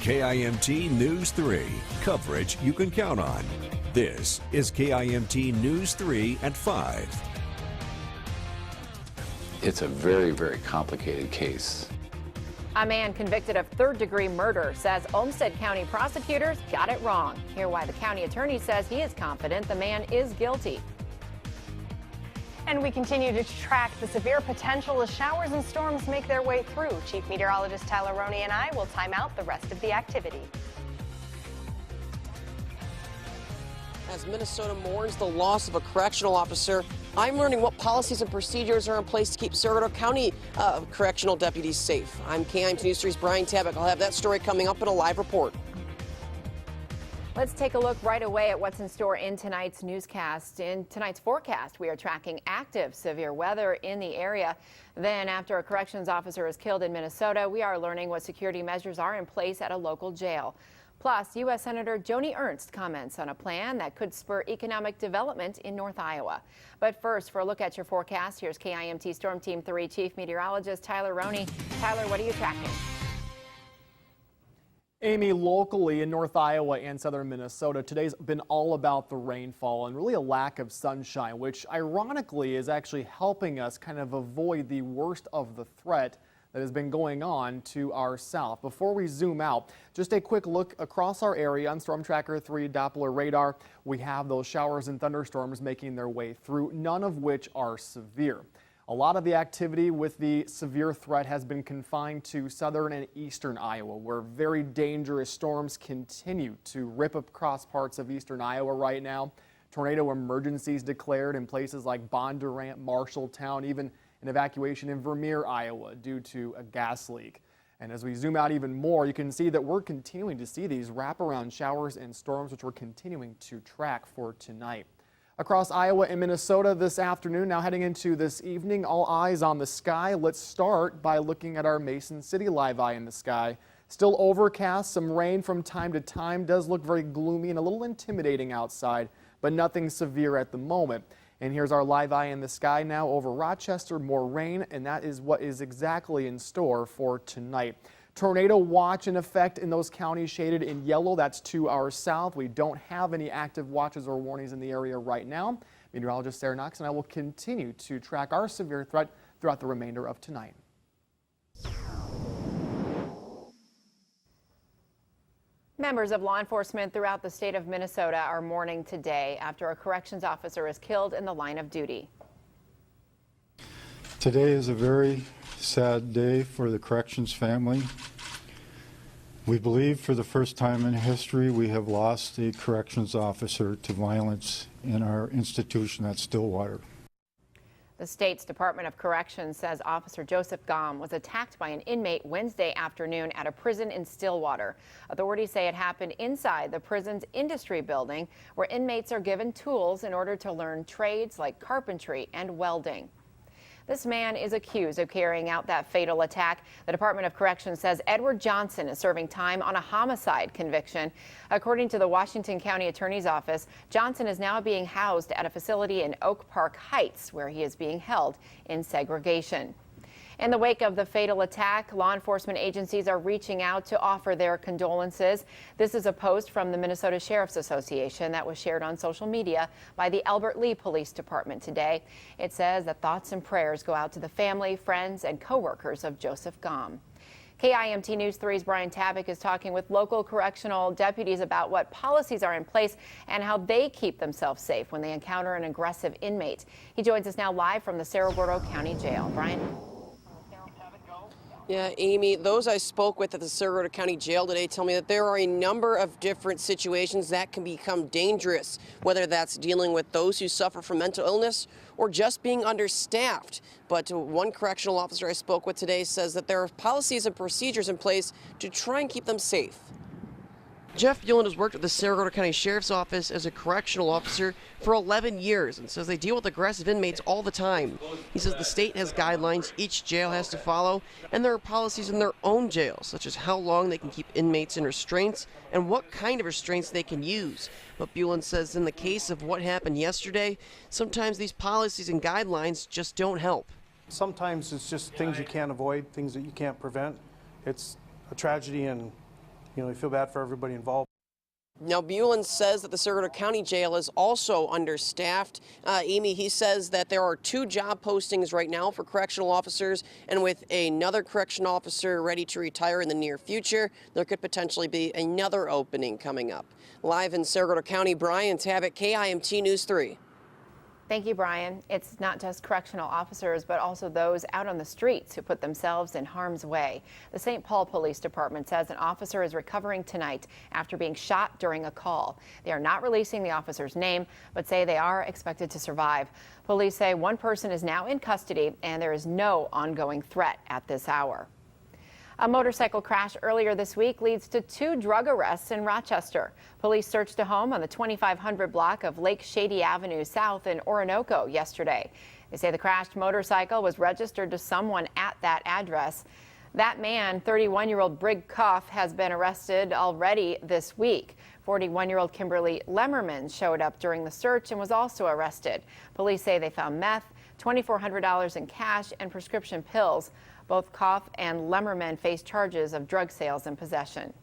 KIMT News 3, coverage you can count on. This is KIMT News 3 at 5. It's a very, very complicated case. A man convicted of third-degree murder says Olmsted County prosecutors got it wrong. Hear why the county attorney says he is confident the man is guilty. And we continue to track the severe potential as showers and storms make their way through. Chief Meteorologist Tyler Roney and I will time out the rest of the activity. As Minnesota mourns the loss of a correctional officer, I'm learning what policies and procedures are in place to keep Sarasota County correctional deputies safe. I'm KIMT News 3's Brian Tabak. I'll have that story coming up in a live report. Let's take a look right away at what's in store in tonight's newscast. In tonight's forecast, we are tracking active severe weather in the area. Then, after a corrections officer is killed in Minnesota, we are learning what security measures are in place at a local jail. Plus, U.S. Senator Joni Ernst comments on a plan that could spur economic development in North Iowa. But first, for a look at your forecast, here's KIMT Storm Team 3 Chief Meteorologist Tyler Roney. Tyler, what are you tracking? Amy, locally in North Iowa and southern Minnesota, today's been all about the rainfall and really a lack of sunshine, which ironically is actually helping us kind of avoid the worst of the threat that has been going on to our south. Before we zoom out, just a quick look across our area on Storm Tracker 3 Doppler radar. We have those showers and thunderstorms making their way through, none of which are severe. A lot of the activity with the severe threat has been confined to southern and eastern Iowa, where very dangerous storms continue to rip across parts of eastern Iowa right now. Tornado emergencies declared in places like Bondurant, Marshalltown, even an evacuation in Vermeer, Iowa, due to a gas leak. And as we zoom out even more, you can see that we're continuing to see these wraparound showers and storms, which we're continuing to track for tonight. Across Iowa and Minnesota this afternoon, now heading into this evening, all eyes on the sky. Let's start by looking at our Mason City live eye in the sky. Still overcast, some rain from time to time, does look very gloomy and a little intimidating outside, but nothing severe at the moment. And here's our live eye in the sky now over Rochester, more rain, and that is what is exactly in store for tonight. Tornado watch in effect in those counties shaded in yellow. That's to our south. We don't have any active watches or warnings in the area right now. Meteorologist Sarah Knox and I will continue to track our severe threat throughout the remainder of tonight. Members of law enforcement throughout the state of Minnesota are mourning today after a corrections officer is killed in the line of duty. Today is a very sad day for the corrections family. We believe for the first time in history we have lost a corrections officer to violence in our institution at Stillwater. The state's Department of Corrections says Officer Joseph Gaum was attacked by an inmate Wednesday afternoon at a prison in Stillwater. Authorities say it happened inside the prison's industry building, where inmates are given tools in order to learn trades like carpentry and welding. This man is accused of carrying out that fatal attack. The Department of Corrections says Edward Johnson is serving time on a homicide conviction. According to the Washington County Attorney's Office, Johnson is now being housed at a facility in Oak Park Heights, where he is being held in segregation. In the wake of the fatal attack, law enforcement agencies are reaching out to offer their condolences. This is a post from the Minnesota Sheriff's Association that was shared on social media by the Albert Lea Police Department today. It says that thoughts and prayers go out to the family, friends, and co-workers of Joseph Gaum. KIMT News 3's Brian Tabak is talking with local correctional deputies about what policies are in place and how they keep themselves safe when they encounter an aggressive inmate. He joins us now live from the Cerro Gordo County Jail. Brian? Yeah, Amy, those I spoke with at the Cerro Gordo County Jail today tell me that there are a number of different situations that can become dangerous, whether that's dealing with those who suffer from mental illness or just being understaffed. But one correctional officer I spoke with today says that there are policies and procedures in place to try and keep them safe. Jeff Bueland has worked at the Cerro Gordo County Sheriff's Office as a correctional officer for 11 years and says they deal with aggressive inmates all the time. He says the state has guidelines each jail has to follow, and there are policies in their own jails, such as how long they can keep inmates in restraints and what kind of restraints they can use. But Bueland says in the case of what happened yesterday, sometimes these policies and guidelines just don't help. Sometimes it's just things you can't avoid, things that you can't prevent. It's a tragedy in we feel bad for everybody involved. Now, Buellin says that the Sarasota County Jail is also understaffed. Amy, he says that there are 2 job postings right now for correctional officers, and with another correctional officer ready to retire in the near future, there could potentially be another opening coming up. Live in Sarasota County, Brian Tabbitt, KIMT News 3. Thank you, Brian. It's not just correctional officers, but also those out on the streets who put themselves in harm's way. The St. Paul Police Department says an officer is recovering tonight after being shot during a call. They are not releasing the officer's name, but say they are expected to survive. Police say one person is now in custody and there is no ongoing threat at this hour. A motorcycle crash earlier this week leads to 2 drug arrests in Rochester. Police searched a home on the 2500 block of Lake Shady Avenue South in Orinoco yesterday. They say the crashed motorcycle was registered to someone at that address. That man, 31-year-old Brig Cuff, has been arrested already this week. 41-year-old Kimberly Lemmerman showed up during the search and was also arrested. Police say they found meth, $2,400 in cash, and prescription pills. Both Koff and Lemmerman face charges of drug sales and possession.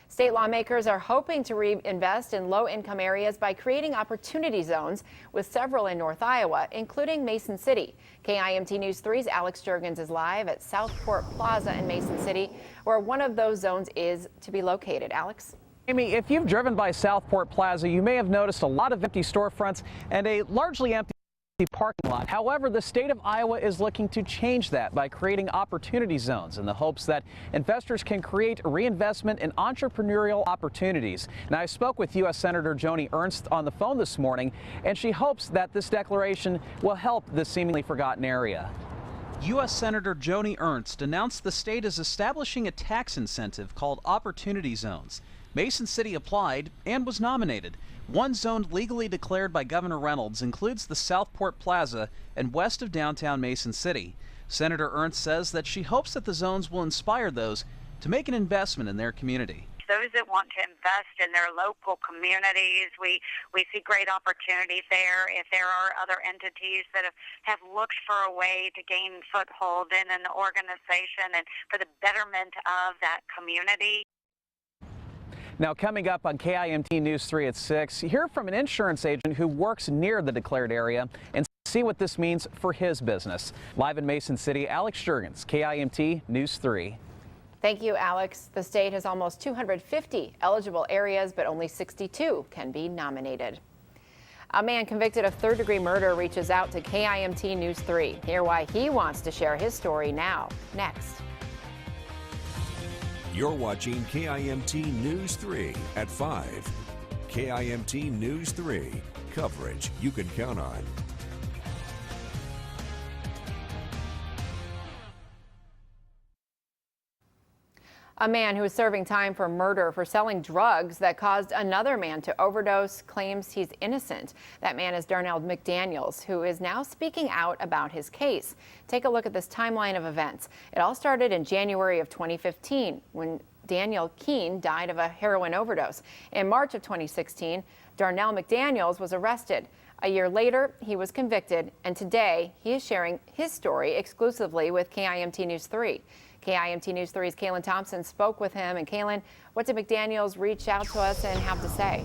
State lawmakers are hoping to reinvest in low-income areas by creating opportunity zones, with several in North Iowa, including Mason City. KIMT News 3's Alex Jurgens is live at Southport Plaza in Mason City, where one of those zones is to be located. Alex? Amy, if you've driven by Southport Plaza, you may have noticed a lot of empty storefronts and a largely empty parking lot. However, the state of Iowa is looking to change that by creating opportunity zones in the hopes that investors can create reinvestment in entrepreneurial opportunities. Now, I spoke with U.S. Senator Joni Ernst on the phone this morning, and she hopes that this declaration will help this seemingly forgotten area. U.S. Senator Joni Ernst announced the state is establishing a tax incentive called Opportunity Zones. Mason City applied and was nominated. One zone legally declared by Governor Reynolds includes the Southport Plaza and west of downtown Mason City. Senator Ernst says that she hopes that the zones will inspire those to make an investment in their community. Those that want to invest in their local communities, we see great opportunity there. If there are other entities that have looked for a way to gain foothold in an organization and for the betterment of that community. Now, coming up on KIMT News 3 at 6, hear from an insurance agent who works near the declared area and see what this means for his business. Live in Mason City, Alex Jurgens, KIMT News 3. Thank you, Alex. The state has almost 250 eligible areas, but only 62 can be nominated. A man convicted of third-degree murder reaches out to KIMT News 3. Hear why he wants to share his story now. Next. You're watching KIMT News 3 at 5. KIMT News 3, coverage you can count on. A man who is serving time for murder for selling drugs that caused another man to overdose claims he's innocent. That man is Darnell McDaniels, who is now speaking out about his case. Take a look at this timeline of events. It all started in January of 2015 when Daniel Keene died of a heroin overdose. In March of 2016, Darnell McDaniels was arrested. A year later, he was convicted, and today he is sharing his story exclusively with KIMT News 3. KIMT News 3's Kaylin Thompson spoke with him. And Kaylin, what did McDaniels reach out to us and have to say?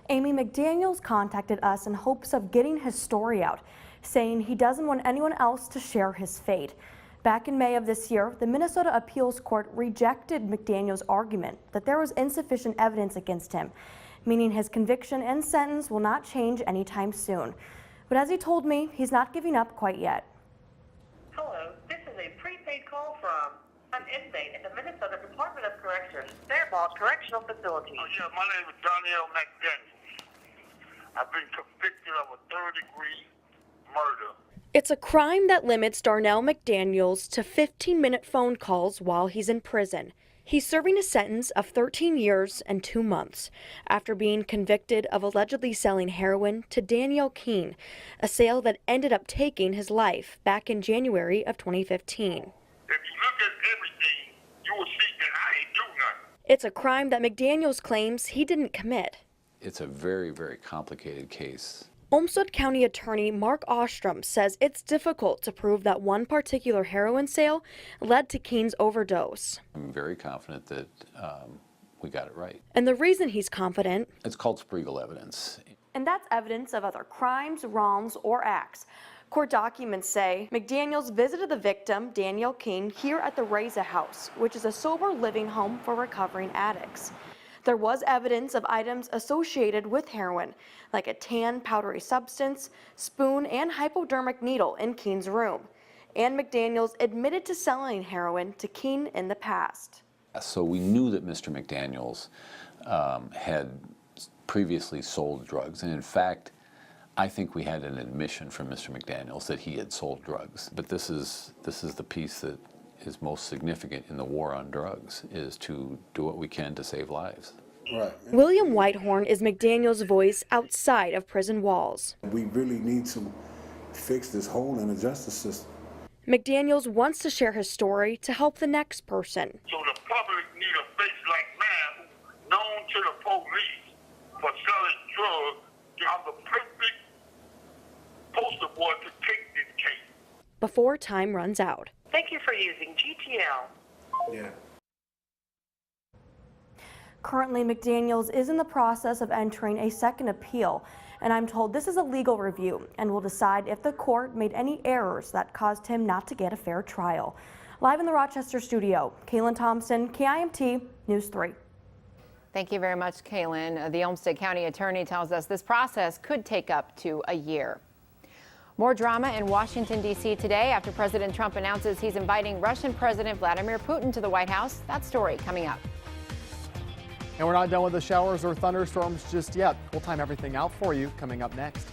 Amy, McDaniels contacted us in hopes of getting his story out, saying he doesn't want anyone else to share his fate. Back in May of this year, the Minnesota Appeals Court rejected McDaniels' argument that there was insufficient evidence against him, meaning his conviction and sentence will not change anytime soon. But as he told me, he's not giving up quite yet. Hello, this is a prepaid call from an inmate in the Minnesota Department of Corrections, Fairmont Correctional Facility. Oh yeah, my name is Darnell McDaniels. I've been convicted of a third-degree murder. It's a crime that limits Darnell McDaniels to 15-minute phone calls while he's in prison. He's serving a sentence of 13 years and 2 months after being convicted of allegedly selling heroin to Daniel Keene, a sale that ended up taking his life back in January of 2015. If you look at everything, you will see that I ain't do nothing. It's a crime that McDaniels claims he didn't commit. It's a very, very complicated case. Olmsted County Attorney Mark Ostrom says it's difficult to prove that one particular heroin sale led to Keen's overdose. I'm very confident that we got it right. And the reason he's confident, it's called Spiegel evidence. And that's evidence of other crimes, wrongs, or acts. Court documents say McDaniels visited the victim, Danielle Keen, here at the Reza House, which is a sober living home for recovering addicts. There was evidence of items associated with heroin, like a tan, powdery substance, spoon, and hypodermic needle in Keen's room. And McDaniels admitted to selling heroin to Keen in the past. So we knew that Mr. McDaniels had previously sold drugs, and in fact, I think we had an admission from Mr. McDaniels that he had sold drugs. But this is the piece that is most significant in the war on drugs, is to do what we can to save lives. Right. William Whitehorn is McDaniels' voice outside of prison walls. We really need to fix this hole in the justice system. McDaniels wants to share his story to help the next person. So the public need a face like mine, known to the police for selling drugs. I'm the perfect poster boy to take this case. Before time runs out. Thank you for using GTL. Yeah. Currently, McDaniels is in the process of entering a second appeal, and I'm told this is a legal review and will decide if the court made any errors that caused him not to get a fair trial. Live in the Rochester studio, Kaylin Thompson, KIMT News 3. Thank you very much, Kaylin. The Olmsted County Attorney tells us this process could take up to a year. More drama in Washington, D.C. today after President Trump announces he's inviting Russian President Vladimir Putin to the White House. That story coming up. And we're not done with the showers or thunderstorms just yet. We'll time everything out for you coming up next.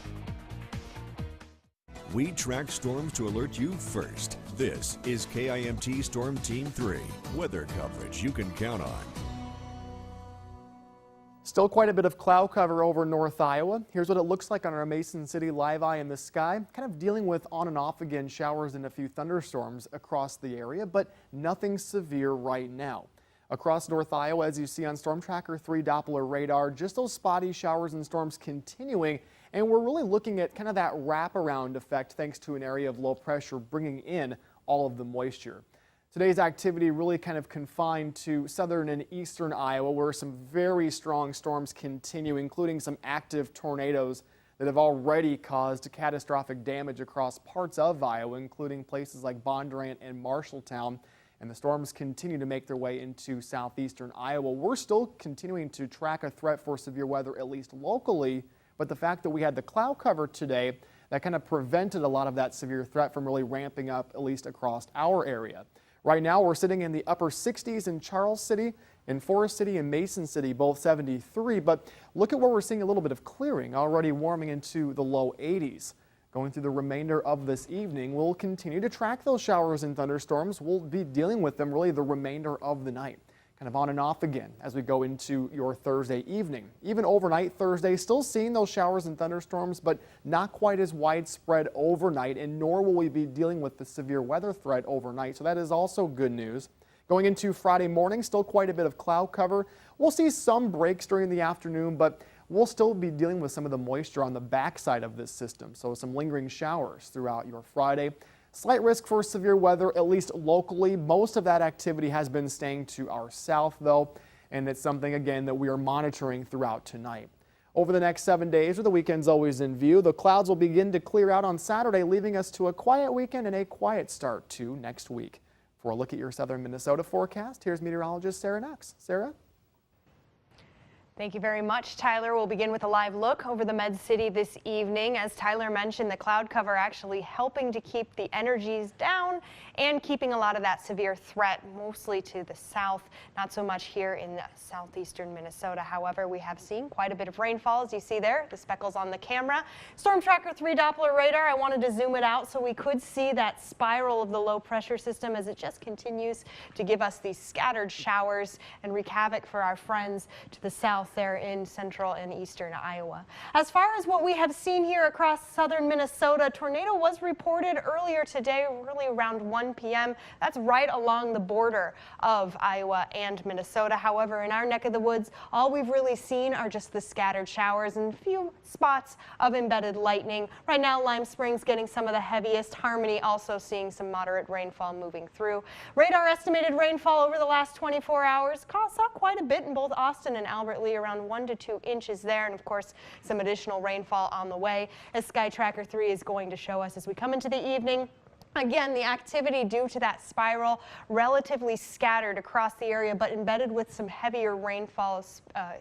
We track storms to alert you first. This is KIMT Storm Team 3, weather coverage you can count on. Still quite a bit of cloud cover over North Iowa. Here's what it looks like on our Mason City live eye in the sky. Kind of dealing with on and off again showers and a few thunderstorms across the area, but nothing severe right now. Across North Iowa, as you see on Storm Tracker 3 Doppler radar, just those spotty showers and storms continuing, and we're really looking at kind of that wraparound effect thanks to an area of low pressure bringing in all of the moisture. Today's activity really kind of confined to southern and eastern Iowa, where some very strong storms continue, including some active tornadoes that have already caused catastrophic damage across parts of Iowa, including places like Bondurant and Marshalltown. And the storms continue to make their way into southeastern Iowa. We're still continuing to track a threat for severe weather, at least locally, but the fact that we had the cloud cover today, that kind of prevented a lot of that severe threat from really ramping up, at least across our area. Right now, we're sitting in the upper 60s in Charles City, in Forest City and Mason City, both 73. But look at where we're seeing a little bit of clearing, already warming into the low 80s. Going through the remainder of this evening, we'll continue to track those showers and thunderstorms. We'll be dealing with them really the remainder of the night, kind of on and off again as we go into your Thursday evening. Even overnight Thursday, still seeing those showers and thunderstorms, but not quite as widespread overnight, and nor will we be dealing with the severe weather threat overnight. So that is also good news. Going into Friday morning, still quite a bit of cloud cover. We'll see some breaks during the afternoon, but we'll still be dealing with some of the moisture on the backside of this system. So some lingering showers throughout your Friday. Slight risk for severe weather, at least locally. Most of that activity has been staying to our south, though, and it's something, again, that we are monitoring throughout tonight. Over the next 7 days, with the weekends always in view, the clouds will begin to clear out on Saturday, leaving us to a quiet weekend and a quiet start to next week. For a look at your southern Minnesota forecast, here's meteorologist Sarah Knox. Sarah? Thank you very much, Tyler. We'll begin with a live look over the Med City this evening. As Tyler mentioned, the cloud cover actually helping to keep the energies down and keeping a lot of that severe threat mostly to the south, not so much here in southeastern Minnesota. However, we have seen quite a bit of rainfall, as you see there, the speckles on the camera. Storm Tracker 3 Doppler radar, I wanted to zoom it out so we could see that spiral of the low pressure system as it just continues to give us these scattered showers and wreak havoc for our friends to the south south there in central and eastern Iowa. As far as what we have seen here across southern Minnesota, a tornado was reported earlier today, really around 1 p.m. That's right along the border of Iowa and Minnesota. However, in our neck of the woods, all we've really seen are just the scattered showers and a few spots of embedded lightning. Right now, Lime Springs getting some of the heaviest. Harmony also seeing some moderate rainfall moving through. Radar estimated rainfall over the last 24 hours saw quite a bit in both Austin and Albert Lea, around 1 to 2 inches there, and of course some additional rainfall on the way, as Sky Tracker 3 is going to show us as we come into the evening. Again, the activity due to that spiral relatively scattered across the area, but embedded with some heavier rainfall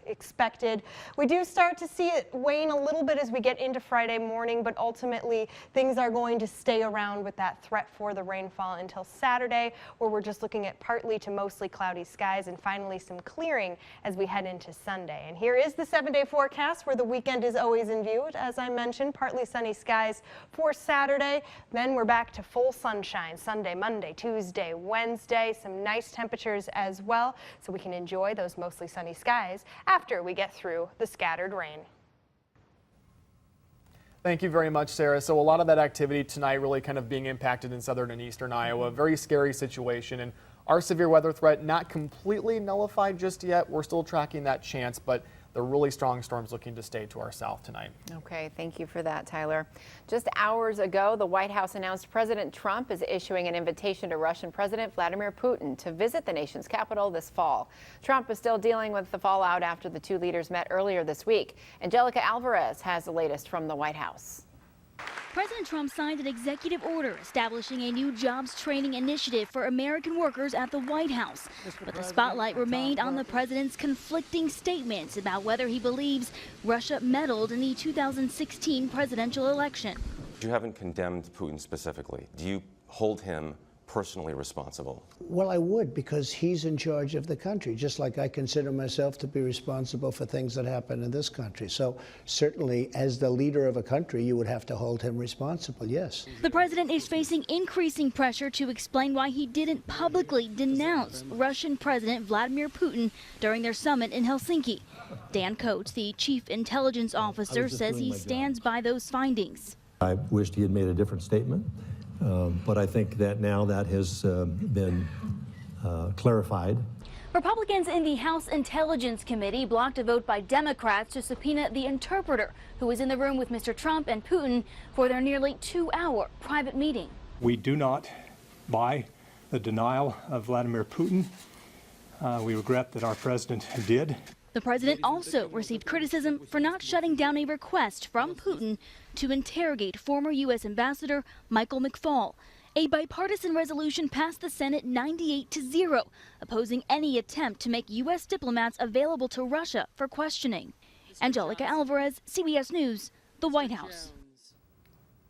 expected. We do start to see it wane a little bit as we get into Friday morning, but ultimately things are going to stay around with that threat for the rainfall until Saturday, where we're just looking at partly to mostly cloudy skies and finally some clearing as we head into Sunday. And here is the 7-day forecast where the weekend is always in view. As I mentioned, partly sunny skies for Saturday. Then we're back to full sunshine Sunday, Monday, Tuesday, Wednesday, some nice temperatures as well, so we can enjoy those mostly sunny skies after we get through the scattered rain. Thank you very much, Sarah. So a lot of that activity tonight really kind of being impacted in southern and eastern Iowa. Very scary situation, and our severe weather threat not completely nullified just yet. We're still tracking that chance, but the really strong storms looking to stay to our south tonight. Okay, thank you for that, Tyler. Just hours ago, the White House announced President Trump is issuing an invitation to Russian President Vladimir Putin to visit the nation's capital this fall. Trump is still dealing with the fallout after the two leaders met earlier this week. Angelica Alvarez has the latest from the White House. President Trump signed an executive order establishing a new jobs training initiative for American workers at the White House. But the spotlight remained on the president's conflicting statements about whether he believes Russia meddled in the 2016 presidential election. You haven't condemned Putin specifically. Do you hold him personally responsible? Well, I would, because he's in charge of the country, just like I consider myself to be responsible for things that happen in this country. So certainly, as the leader of a country, you would have to hold him responsible, yes. The president is facing increasing pressure to explain why he didn't publicly denounce Russian President Vladimir Putin during their summit in Helsinki. Dan Coates, the chief intelligence officer, says he stands by those findings. I wished he had made a different statement. But I think that now that has been clarified. Republicans in the House Intelligence Committee blocked a vote by Democrats to subpoena the interpreter who was in the room with Mr. Trump and Putin for their nearly 2-hour private meeting. We do not buy the denial of Vladimir Putin. We regret that our president did. The president also received criticism for not shutting down a request from Putin to interrogate former U.S. Ambassador Michael McFaul. A bipartisan resolution passed the Senate 98-0, opposing any attempt to make U.S. diplomats available to Russia for questioning. Angelica Alvarez, CBS News, the White House.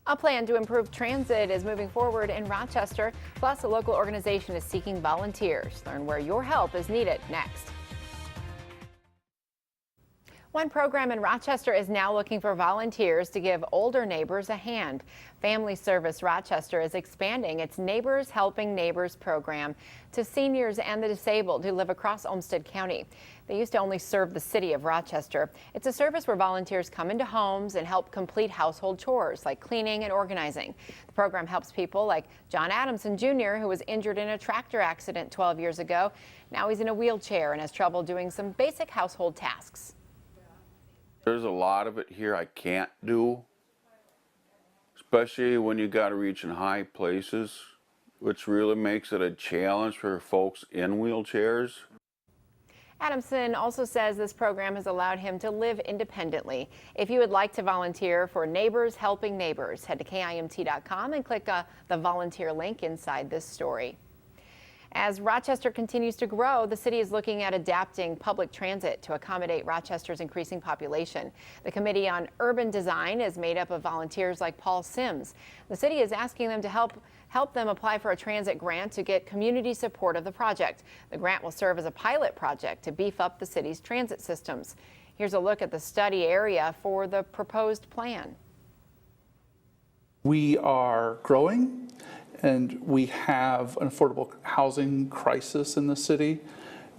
A plan to improve transit is moving forward in Rochester. Plus, a local organization is seeking volunteers. Learn where your help is needed next. One program in Rochester is now looking for volunteers to give older neighbors a hand. Family Service Rochester is expanding its Neighbors Helping Neighbors program to seniors and the disabled who live across Olmsted County. They used to only serve the city of Rochester. It's a service where volunteers come into homes and help complete household chores like cleaning and organizing. The program helps people like John Adamson Jr., who was injured in a tractor accident 12 years ago. Now he's in a wheelchair and has trouble doing some basic household tasks. There's a lot of it here I can't do, especially when you got to reach in high places, which really makes it a challenge for folks in wheelchairs. Adamson also says this program has allowed him to live independently. If you would like to volunteer for Neighbors Helping Neighbors, head to KIMT.com and click the volunteer link inside this story. As Rochester continues to grow, the city is looking at adapting public transit to accommodate Rochester's increasing population. The Committee on Urban Design is made up of volunteers like Paul Sims. The city is asking them to help them apply for a transit grant to get community support of the project. The grant will serve as a pilot project to beef up the city's transit systems. Here's a look at the study area for the proposed plan. We are growing, and we have an affordable housing crisis in the city.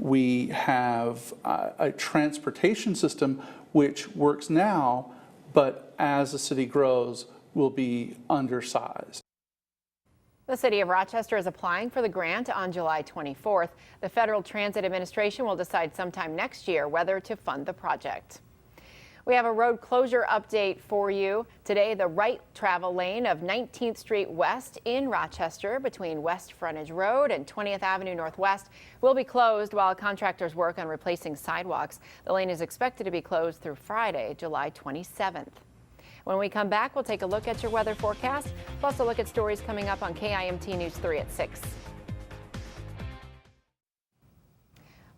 We have a transportation system which works now, but as the city grows, will be undersized. The City of Rochester is applying for the grant on July 24th. The Federal Transit Administration will decide sometime next year whether to fund the project. We have a road closure update for you. Today, the right travel lane of 19th Street West in Rochester between West Frontage Road and 20th Avenue Northwest will be closed while contractors work on replacing sidewalks. The lane is expected to be closed through Friday, July 27th. When we come back, we'll take a look at your weather forecast, plus a look at stories coming up on KIMT News 3 at 6.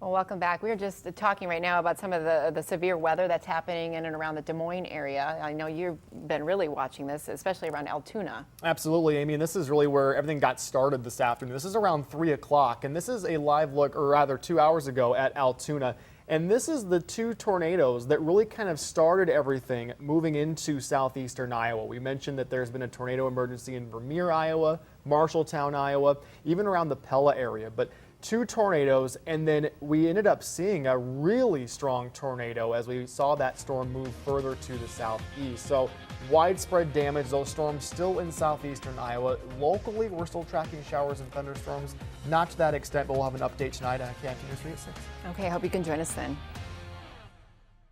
Well, welcome back. We're just talking right now about some of the severe weather that's happening in and around the Des Moines area. I know you've been really watching this, especially around Altoona. Absolutely, Amy. And this is really where everything got started this afternoon. This is around 3 o'clock, and this is a live look, or rather 2 hours ago at Altoona. And this is the two tornadoes that really kind of started everything moving into southeastern Iowa. We mentioned that there's been a tornado emergency in Vermeer, Iowa, Marshalltown, Iowa, even around the Pella area. But two tornadoes, and then we ended up seeing a really strong tornado as we saw that storm move further to the southeast. So widespread damage, those storms still in southeastern Iowa. Locally, we're still tracking showers and thunderstorms. Not to that extent, but we'll have an update tonight on KIMT News 3 at 6. Okay, I hope you can join us then.